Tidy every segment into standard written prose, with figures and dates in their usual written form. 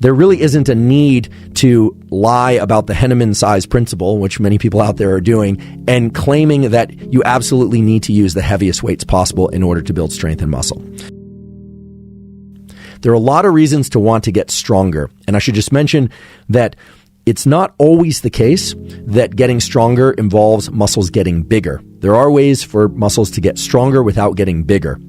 there really isn't a need to lie about the Henneman size principle, which many people out there are doing, and claiming that you absolutely need to use the heaviest weights possible in order to build strength and muscle. There are a lot of reasons to want to get stronger, and I should just mention that it's not always the case that getting stronger involves muscles getting bigger. There are ways for muscles to get stronger without getting bigger.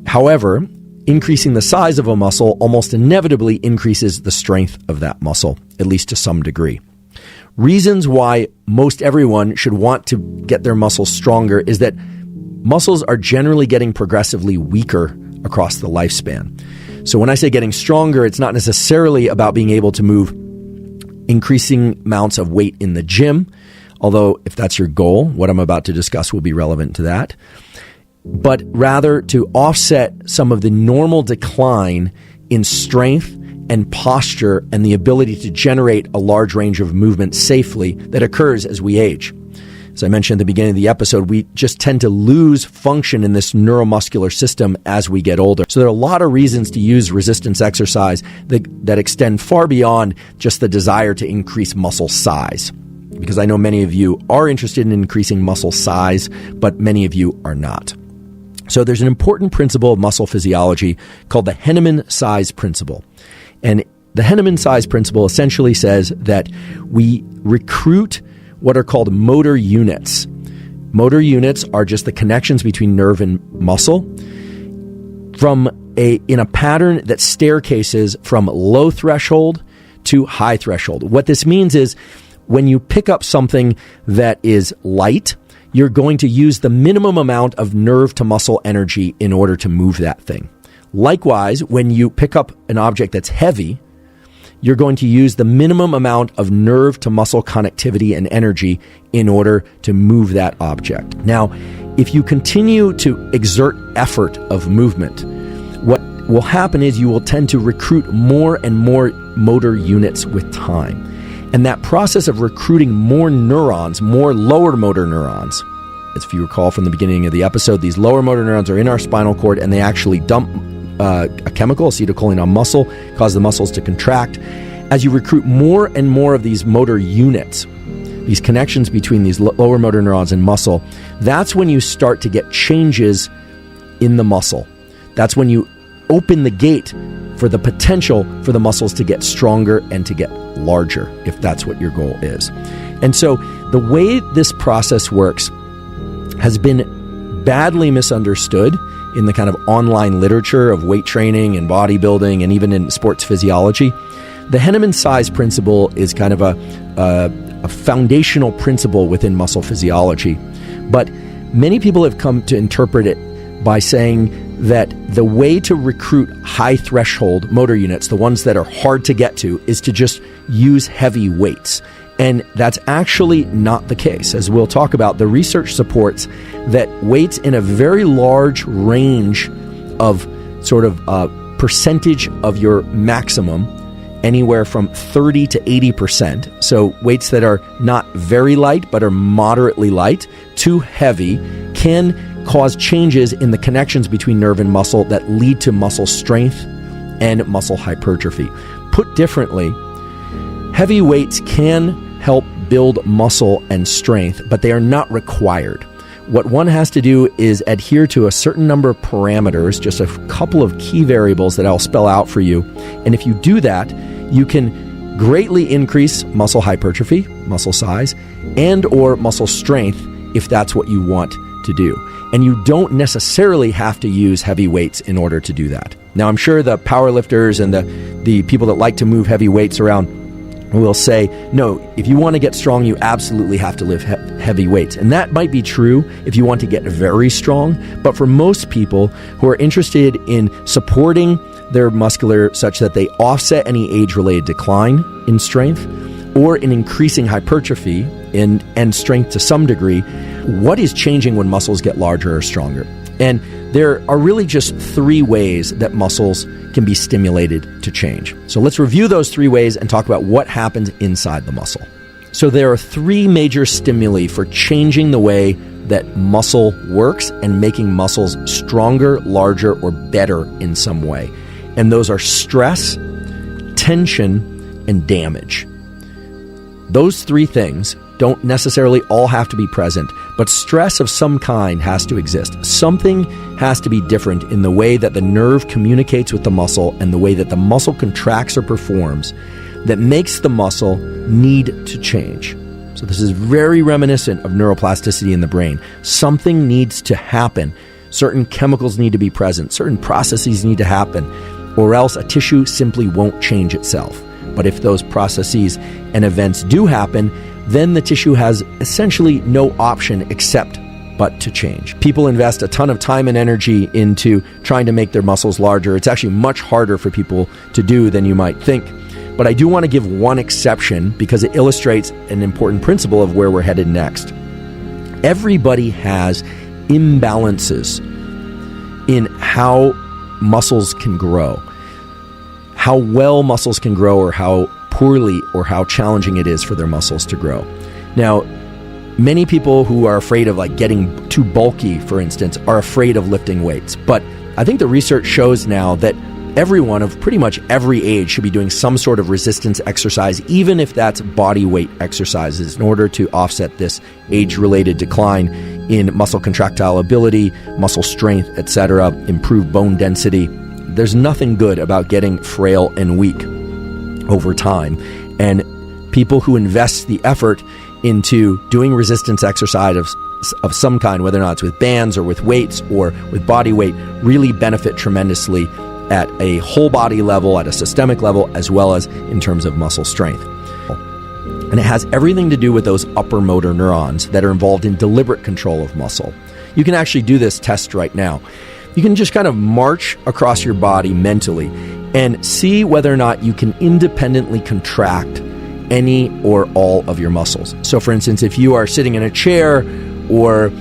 However, increasing the size of a muscle almost inevitably increases the strength of that muscle, at least to some degree. Reasons why most everyone should want to get their muscles stronger is that muscles are generally getting progressively weaker across the lifespan. So when I say getting stronger, it's not necessarily about being able to move increasing amounts of weight in the gym, although if that's your goal, what I'm about to discuss will be relevant to that, but rather to offset some of the normal decline in strength and posture and the ability to generate a large range of movement safely that occurs as we age. As I mentioned at the beginning of the episode, we just tend to lose function in this neuromuscular system as we get older. So there are a lot of reasons to use resistance exercise that extend far beyond just the desire to increase muscle size. Because I know many of you are interested in increasing muscle size, but many of you are not. So there's an important principle of muscle physiology called the Henneman size principle. And the Henneman size principle essentially says that we recruit what are called motor units. Motor units are just the connections between nerve and muscle in a pattern that staircases from low threshold to high threshold. What this means is when you pick up something that is light, you're going to use the minimum amount of nerve to muscle energy in order to move that thing. Likewise, when you pick up an object that's heavy, you're going to use the minimum amount of nerve to muscle connectivity and energy in order to move that object. Now, if you continue to exert effort of movement, what will happen is you will tend to recruit more and more motor units with time. And that process of recruiting more neurons, more lower motor neurons, as if you recall from the beginning of the episode, these lower motor neurons are in our spinal cord and they actually dump a chemical, acetylcholine, on muscle, cause the muscles to contract. As you recruit more and more of these motor units, these connections between these lower motor neurons and muscle, that's when you start to get changes in the muscle. That's when you open the gate for the potential for the muscles to get stronger and to get larger, if that's what your goal is. And so the way this process works has been badly misunderstood in the kind of online literature of weight training and bodybuilding and even in sports physiology. The Henneman size principle is kind of a foundational principle within muscle physiology, but many people have come to interpret it by saying that the way to recruit high threshold motor units, the ones that are hard to get to, is to just use heavy weights. And that's actually not the case. As we'll talk about, the research supports that weights in a very large range of sort of percentage of your maximum, anywhere from 30 to 80%. So weights that are not very light, but are moderately light to heavy, can cause changes in the connections between nerve and muscle that lead to muscle strength and muscle hypertrophy. Put differently, heavy weights can help build muscle and strength, but they are not required. What one has to do is adhere to a certain number of parameters, just a couple of key variables that I'll spell out for you. And if you do that, you can greatly increase muscle hypertrophy, muscle size, and or muscle strength if that's what you want to do. And you don't necessarily have to use heavy weights in order to do that. Now, I'm sure the powerlifters and the people that like to move heavy weights around will say, no, if you want to get strong, you absolutely have to lift heavy weights. And that might be true if you want to get very strong. But for most people who are interested in supporting their muscular such that they offset any age-related decline in strength or in increasing hypertrophy and strength to some degree, what is changing when muscles get larger or stronger? And there are really just three ways that muscles can be stimulated to change. So let's review those three ways and talk about what happens inside the muscle. So there are three major stimuli for changing the way that muscle works and making muscles stronger, larger, or better in some way. And those are stress, tension, and damage. Those three things don't necessarily all have to be present, but stress of some kind has to exist. Something has to be different in the way that the nerve communicates with the muscle and the way that the muscle contracts or performs that makes the muscle need to change. So this is very reminiscent of neuroplasticity in the brain. Something needs to happen. Certain chemicals need to be present. Certain processes need to happen, or else a tissue simply won't change itself. But if those processes and events do happen, then the tissue has essentially no option except but to change. People invest a ton of time and energy into trying to make their muscles larger. It's actually much harder for people to do than you might think. But I do want to give one exception because it illustrates an important principle of where we're headed next. Everybody has imbalances in how muscles can grow, how well muscles can grow, or how poorly or how challenging it is for their muscles to grow. Now, many people who are afraid of getting too bulky, for instance, are afraid of lifting weights. But I think the research shows now that everyone of pretty much every age should be doing some sort of resistance exercise, even if that's body weight exercises, in order to offset this age-related decline in muscle contractile ability, muscle strength, etc., improve bone density. There's nothing good about getting frail and weak over time. And people who invest the effort into doing resistance exercise of some kind, whether or not it's with bands or with weights or with body weight, really benefit tremendously at a whole body level, at a systemic level, as well as in terms of muscle strength. And it has everything to do with those upper motor neurons that are involved in deliberate control of muscle. You can actually do this test right now. You can just kind of march across your body mentally and see whether or not you can independently contract any or all of your muscles. So for instance, if you are sitting in a chair or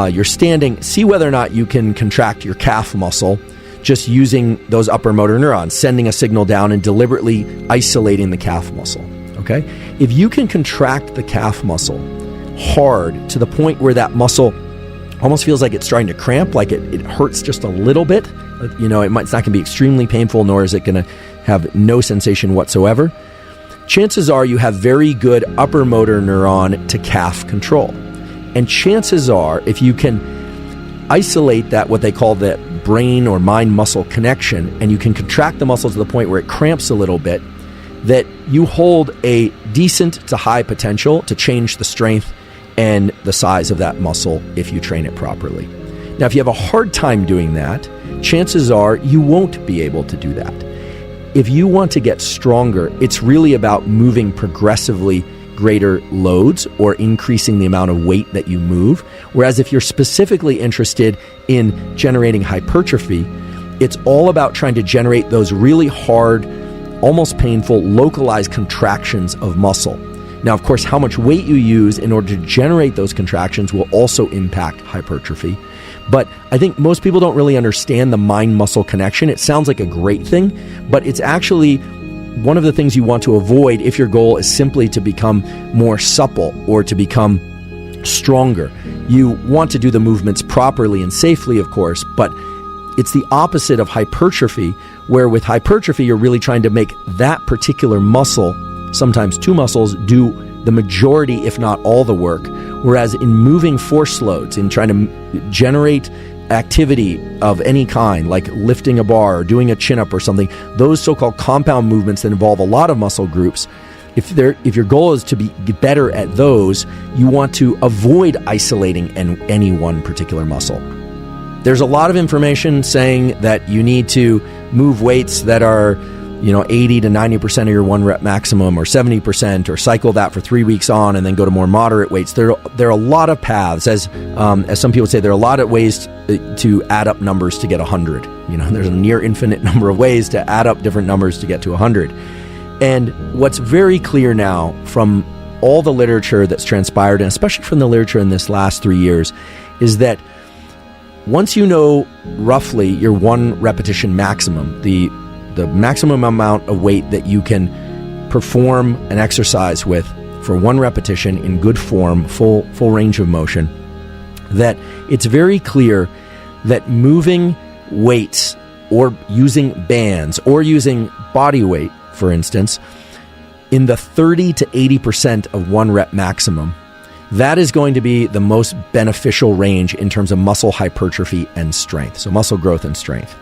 you're standing, see whether or not you can contract your calf muscle just using those upper motor neurons, sending a signal down and deliberately isolating the calf muscle, okay? If you can contract the calf muscle hard to the point where that muscle almost feels like it's starting to cramp, like it hurts just a little bit, it's not going to be extremely painful, nor is it going to have no sensation whatsoever, chances are you have very good upper motor neuron to calf control. And chances are, if you can isolate that, what they call the brain or mind-muscle connection, and you can contract the muscle to the point where it cramps a little bit, that you hold a decent to high potential to change the strength and the size of that muscle if you train it properly. Now, if you have a hard time doing that, chances are you won't be able to do that. If you want to get stronger, it's really about moving progressively greater loads or increasing the amount of weight that you move. Whereas if you're specifically interested in generating hypertrophy, it's all about trying to generate those really hard, almost painful, localized contractions of muscle. Now, of course, how much weight you use in order to generate those contractions will also impact hypertrophy. But I think most people don't really understand the mind-muscle connection. It sounds like a great thing, but it's actually one of the things you want to avoid if your goal is simply to become more supple or to become stronger. You want to do the movements properly and safely, of course, but it's the opposite of hypertrophy, where with hypertrophy, you're really trying to make that particular muscle, sometimes two muscles, do the majority, if not all the work. Whereas in moving force loads, in trying to generate activity of any kind, like lifting a bar or doing a chin-up or something, those so-called compound movements that involve a lot of muscle groups, if your goal is to get better at those, you want to avoid isolating any one particular muscle. There's a lot of information saying that you need to move weights that are 80 to 90% of your 1 rep maximum, or 70%, or cycle that for 3 weeks on and then go to more moderate weights. There are a lot of paths, as some people say, there are a lot of ways to add up numbers to get 100. There's a near infinite number of ways to add up different numbers to get to 100. And what's very clear now from all the literature that's transpired, and especially from the literature in this last 3 years, is that once you know roughly your 1 repetition maximum, the maximum amount of weight that you can perform an exercise with for 1 repetition in good form, full range of motion, that it's very clear that moving weights or using bands or using body weight for instance, in the 30 to 80% of 1 rep maximum, that is going to be the most beneficial range in terms of muscle hypertrophy and strength. So muscle growth and strength.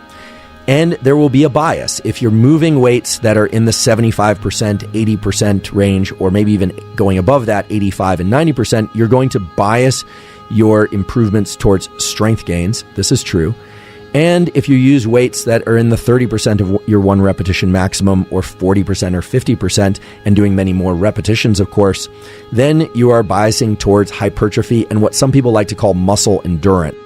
And there will be a bias. If you're moving weights that are in the 75%, 80% range, or maybe even going above that, 85 and 90%, you're going to bias your improvements towards strength gains. This is true. And if you use weights that are in the 30% of your 1 repetition maximum, or 40% or 50%, and doing many more repetitions, of course, then you are biasing towards hypertrophy and what some people like to call muscle endurance.